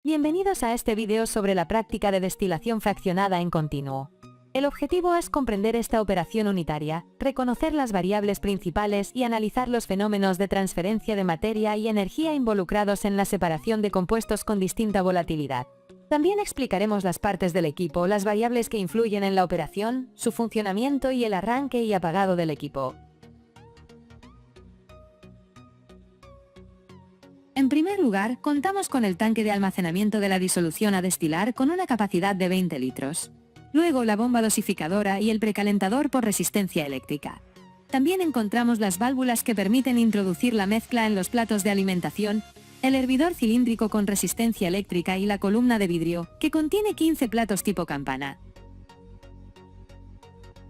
Bienvenidos a este video sobre la práctica de destilación fraccionada en continuo. El objetivo es comprender esta operación unitaria, reconocer las variables principales y analizar los fenómenos de transferencia de materia y energía involucrados en la separación de compuestos con distinta volatilidad. También explicaremos las partes del equipo, las variables que influyen en la operación, su funcionamiento y el arranque y apagado del equipo. En primer lugar, contamos con el tanque de almacenamiento de la disolución a destilar con una capacidad de 20 litros. Luego la bomba dosificadora y el precalentador por resistencia eléctrica. También encontramos las válvulas que permiten introducir la mezcla en los platos de alimentación, el hervidor cilíndrico con resistencia eléctrica y la columna de vidrio, que contiene 15 platos tipo campana.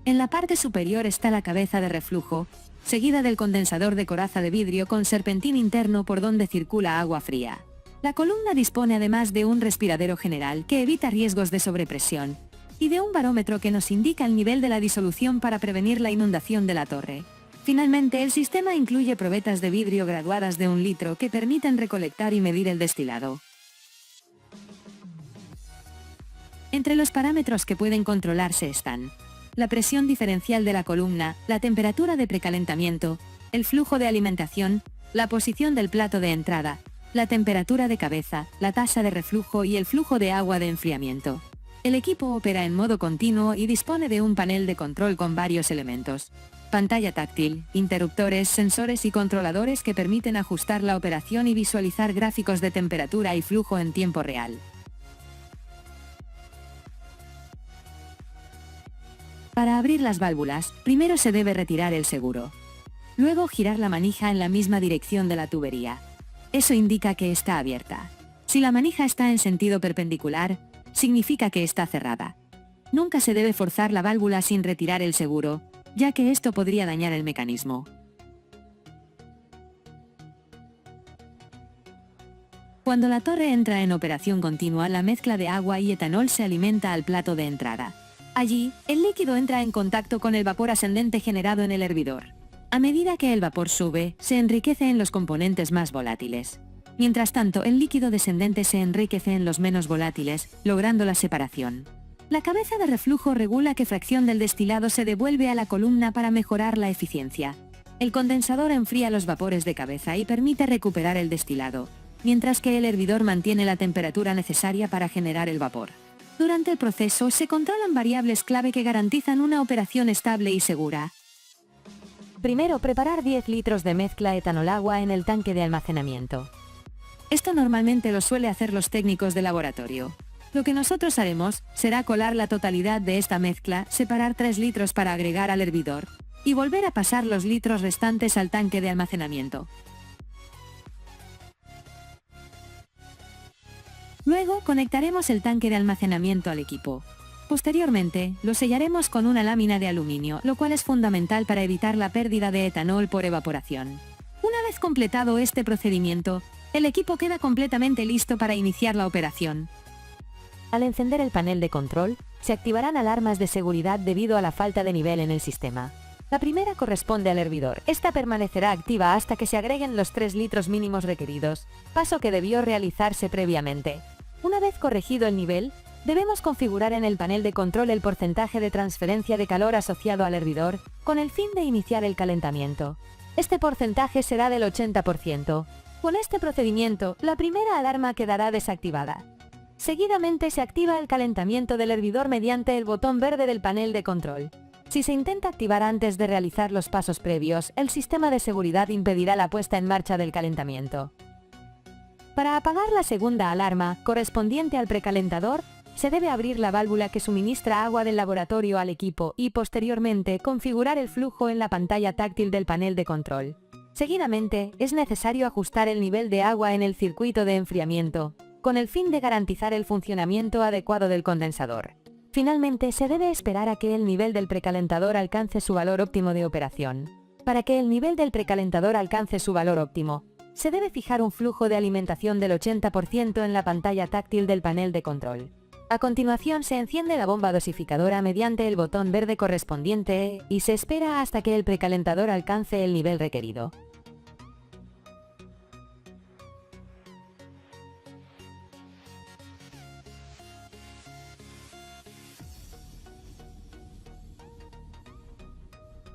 En la parte superior está la cabeza de reflujo, seguida del condensador de coraza de vidrio con serpentín interno por donde circula agua fría. La columna dispone además de un respiradero general que evita riesgos de sobrepresión, y de un barómetro que nos indica el nivel de la disolución para prevenir la inundación de la torre. Finalmente, el sistema incluye probetas de vidrio graduadas de 1 litro que permiten recolectar y medir el destilado. Entre los parámetros que pueden controlarse están la presión diferencial de la columna, la temperatura de precalentamiento, el flujo de alimentación, la posición del plato de entrada, la temperatura de cabeza, la tasa de reflujo y el flujo de agua de enfriamiento. El equipo opera en modo continuo y dispone de un panel de control con varios elementos. Pantalla táctil, interruptores, sensores y controladores que permiten ajustar la operación y visualizar gráficos de temperatura y flujo en tiempo real. Para abrir las válvulas, primero se debe retirar el seguro. Luego girar la manija en la misma dirección de la tubería. Eso indica que está abierta. Si la manija está en sentido perpendicular, significa que está cerrada. Nunca se debe forzar la válvula sin retirar el seguro, ya que esto podría dañar el mecanismo. Cuando la torre entra en operación continua, la mezcla de agua y etanol se alimenta al plato de entrada. Allí, el líquido entra en contacto con el vapor ascendente generado en el hervidor. A medida que el vapor sube, se enriquece en los componentes más volátiles. Mientras tanto, el líquido descendente se enriquece en los menos volátiles, logrando la separación. La cabeza de reflujo regula qué fracción del destilado se devuelve a la columna para mejorar la eficiencia. El condensador enfría los vapores de cabeza y permite recuperar el destilado, mientras que el hervidor mantiene la temperatura necesaria para generar el vapor. Durante el proceso se controlan variables clave que garantizan una operación estable y segura. Primero, preparar 10 litros de mezcla etanol-agua en el tanque de almacenamiento. Esto normalmente lo suele hacer los técnicos de laboratorio. Lo que nosotros haremos será colar la totalidad de esta mezcla, separar 3 litros para agregar al hervidor, y volver a pasar los litros restantes al tanque de almacenamiento. Luego conectaremos el tanque de almacenamiento al equipo. Posteriormente, lo sellaremos con una lámina de aluminio, lo cual es fundamental para evitar la pérdida de etanol por evaporación. Una vez completado este procedimiento, el equipo queda completamente listo para iniciar la operación. Al encender el panel de control, se activarán alarmas de seguridad debido a la falta de nivel en el sistema. La primera corresponde al hervidor. Esta permanecerá activa hasta que se agreguen los 3 litros mínimos requeridos, paso que debió realizarse previamente. Una vez corregido el nivel, debemos configurar en el panel de control el porcentaje de transferencia de calor asociado al hervidor, con el fin de iniciar el calentamiento. Este porcentaje será del 80%. Con este procedimiento, la primera alarma quedará desactivada. Seguidamente se activa el calentamiento del hervidor mediante el botón verde del panel de control. Si se intenta activar antes de realizar los pasos previos, el sistema de seguridad impedirá la puesta en marcha del calentamiento. Para apagar la segunda alarma, correspondiente al precalentador, se debe abrir la válvula que suministra agua del laboratorio al equipo y posteriormente configurar el flujo en la pantalla táctil del panel de control. Seguidamente, es necesario ajustar el nivel de agua en el circuito de enfriamiento, con el fin de garantizar el funcionamiento adecuado del condensador. Finalmente, se debe esperar a que el nivel del precalentador alcance su valor óptimo de operación. Para que el nivel del precalentador alcance su valor óptimo, se debe fijar un flujo de alimentación del 80% en la pantalla táctil del panel de control. A continuación se enciende la bomba dosificadora mediante el botón verde correspondiente y se espera hasta que el precalentador alcance el nivel requerido.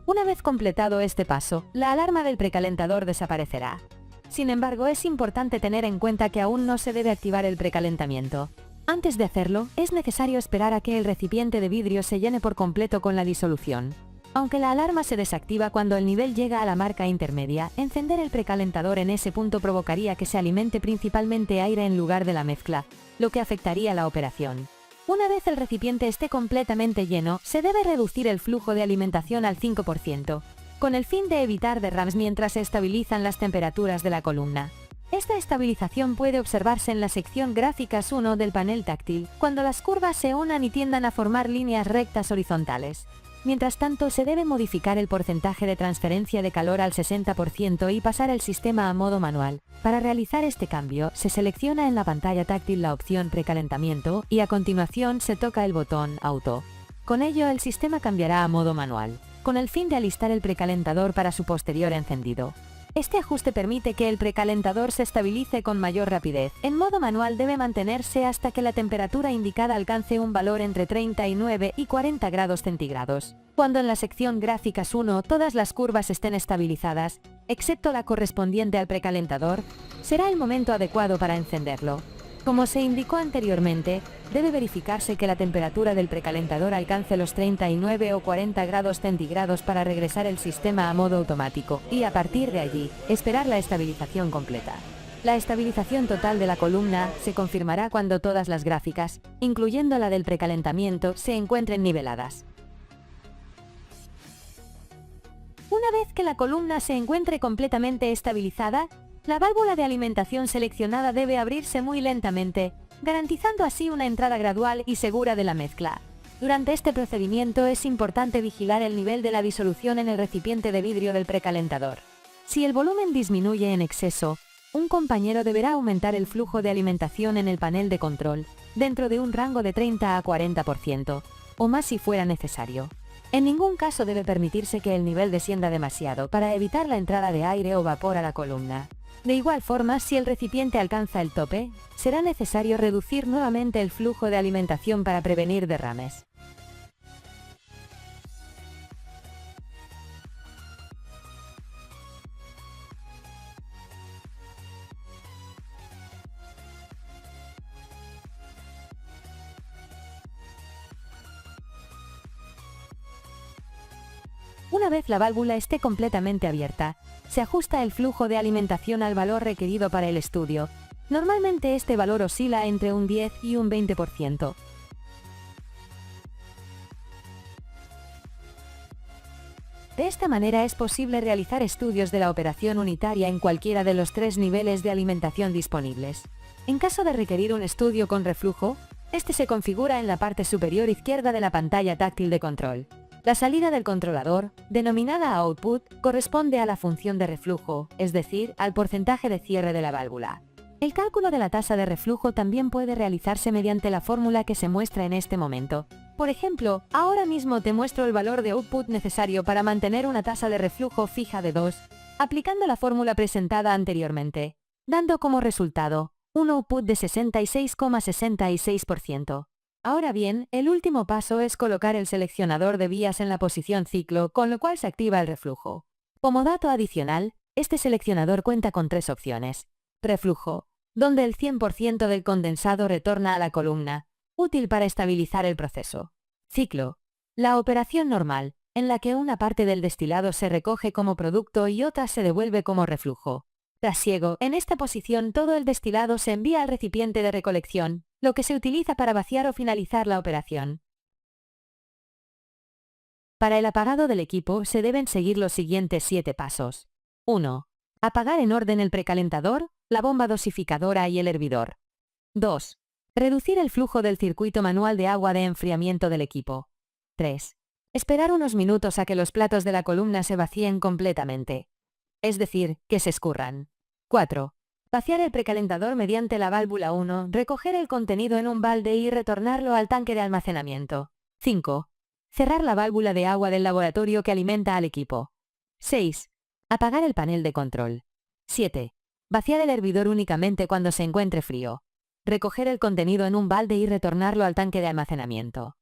Una vez completado este paso, la alarma del precalentador desaparecerá. Sin embargo, es importante tener en cuenta que aún no se debe activar el precalentamiento. Antes de hacerlo, es necesario esperar a que el recipiente de vidrio se llene por completo con la disolución. Aunque la alarma se desactiva cuando el nivel llega a la marca intermedia, encender el precalentador en ese punto provocaría que se alimente principalmente aire en lugar de la mezcla, lo que afectaría la operación. Una vez el recipiente esté completamente lleno, se debe reducir el flujo de alimentación al 5%, con el fin de evitar derrames mientras se estabilizan las temperaturas de la columna. Esta estabilización puede observarse en la sección Gráficas 1 del panel táctil, cuando las curvas se unan y tiendan a formar líneas rectas horizontales. Mientras tanto, se debe modificar el porcentaje de transferencia de calor al 60% y pasar el sistema a modo manual. Para realizar este cambio, se selecciona en la pantalla táctil la opción Precalentamiento y a continuación se toca el botón Auto. Con ello, el sistema cambiará a modo manual, con el fin de alistar el precalentador para su posterior encendido. Este ajuste permite que el precalentador se estabilice con mayor rapidez. En modo manual debe mantenerse hasta que la temperatura indicada alcance un valor entre 39 y 40 grados centígrados. Cuando en la sección Gráficas 1 todas las curvas estén estabilizadas, excepto la correspondiente al precalentador, será el momento adecuado para encenderlo. Como se indicó anteriormente, debe verificarse que la temperatura del precalentador alcance los 39 o 40 grados centígrados para regresar el sistema a modo automático, y a partir de allí, esperar la estabilización completa. La estabilización total de la columna se confirmará cuando todas las gráficas, incluyendo la del precalentamiento, se encuentren niveladas. Una vez que la columna se encuentre completamente estabilizada, la válvula de alimentación seleccionada debe abrirse muy lentamente, garantizando así una entrada gradual y segura de la mezcla. Durante este procedimiento es importante vigilar el nivel de la disolución en el recipiente de vidrio del precalentador. Si el volumen disminuye en exceso, un compañero deberá aumentar el flujo de alimentación en el panel de control, dentro de un rango de 30 a 40%, o más si fuera necesario. En ningún caso debe permitirse que el nivel descienda demasiado para evitar la entrada de aire o vapor a la columna. De igual forma, si el recipiente alcanza el tope, será necesario reducir nuevamente el flujo de alimentación para prevenir derrames. Una vez la válvula esté completamente abierta, se ajusta el flujo de alimentación al valor requerido para el estudio. Normalmente este valor oscila entre un 10 y un 20%. De esta manera es posible realizar estudios de la operación unitaria en cualquiera de los 3 niveles de alimentación disponibles. En caso de requerir un estudio con reflujo, este se configura en la parte superior izquierda de la pantalla táctil de control. La salida del controlador, denominada output, corresponde a la función de reflujo, es decir, al porcentaje de cierre de la válvula. El cálculo de la tasa de reflujo también puede realizarse mediante la fórmula que se muestra en este momento. Por ejemplo, ahora mismo te muestro el valor de output necesario para mantener una tasa de reflujo fija de 2, aplicando la fórmula presentada anteriormente, dando como resultado un output de 66,66%. Ahora bien, el último paso es colocar el seleccionador de vías en la posición ciclo, con lo cual se activa el reflujo. Como dato adicional, este seleccionador cuenta con 3 opciones. Reflujo, donde el 100% del condensado retorna a la columna, útil para estabilizar el proceso. Ciclo, la operación normal, en la que una parte del destilado se recoge como producto y otra se devuelve como reflujo. Trasiego, en esta posición todo el destilado se envía al recipiente de recolección, lo que se utiliza para vaciar o finalizar la operación. Para el apagado del equipo se deben seguir los siguientes 7 pasos. 1. Apagar en orden el precalentador, la bomba dosificadora y el hervidor. 2. Reducir el flujo del circuito manual de agua de enfriamiento del equipo. 3. Esperar unos minutos a que los platos de la columna se vacíen completamente. Es decir, que se escurran. 4. Vaciar el precalentador mediante la válvula 1, recoger el contenido en un balde y retornarlo al tanque de almacenamiento. 5. Cerrar la válvula de agua del laboratorio que alimenta al equipo. 6. Apagar el panel de control. 7. Vaciar el hervidor únicamente cuando se encuentre frío. Recoger el contenido en un balde y retornarlo al tanque de almacenamiento.